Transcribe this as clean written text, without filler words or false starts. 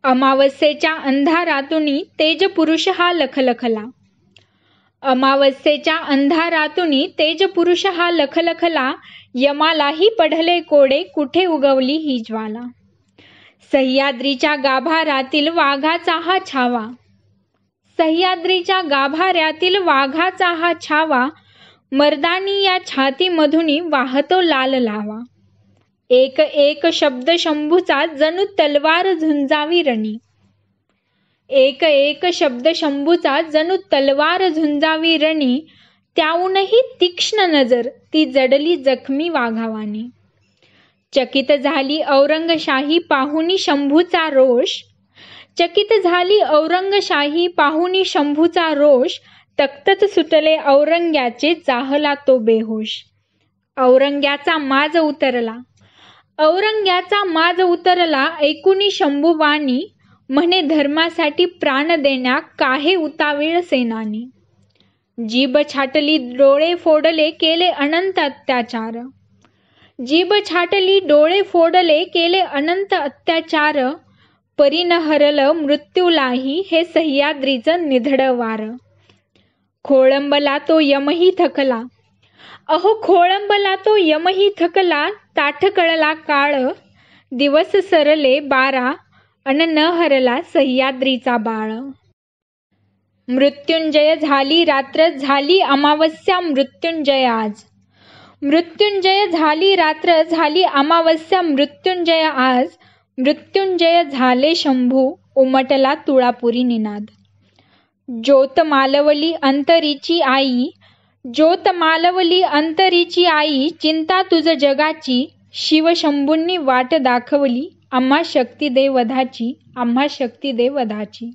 अमावस्येच्या अंधारातुनी तेजपुरुष हा लखलखला. अमावस्येच्या अंधारातुनी तेजपुरुष हा लखलखला. यमालाही पढले कोडे, कुठे उगवली ही ज्वाला. सह्याद्रीच्या गाभाऱ्यातील वाघाचा हा छावा. सह्याद्रीच्या गाभाऱ्यातील वाघाचा हा छावा. मर्दानी या छातीमधुनी वाहतो लाल लावा. एक एक शब्द शंभूचा जणू तलवार झुंजावी रणी. एक एक शब्द शंभूचा जणू तलवार झुंजावी रणी. त्याहूनही तीक्ष्ण नजर ती जडली जखमी वाघावानी. चकित झाली औरंगशाही पाहुनी शंभूचा रोष. चकित झाली औरंगशाही पाहुनी शंभूचा रोष. तख्तच सुटले औरंग्याचे, जाहला तो बेहोश. औरंग्याचा माज उतरला. औरंग्याचा माज उतरला. ऐकुनी शंभूवाणी, म्हणे धर्मासाठी प्राण देण्या काहे उतावीळ सेनानी. जीभ छाटली डोळे फोडले, केले अनंत अत्याचार. जीभ छाटली डोळे फोडले, केले अनंत अत्याचार. परी न हरलं मृत्यूलाही, हे सह्याद्रीचं निधड वार. खोळंबला तो यमही थकला. अहो खोळंबला तो यमही थकला. ताठ कळला काळ, दिवस सरले 12, अन न हरला सह्याद्रीचा बाळ. मृत्युंजय झाली रात्र, झाली अमावस्या मृत्युंजय आज. मृत्युंजय झाली रात्र, झाली अमावस्या मृत्युंजय आज. मृत्युंजय झाले शंभू, उमटला तुळापुरी निनाद. ज्योत मालवली अंतरीची आई. ज्योत मालवली अंतरीची आई. चिंता तुझ जगाची, शिव शंभूंनी वाट दाखवली. आम्हा शक्ती दे वधाची, आम्हा शक्ती दे वधाची.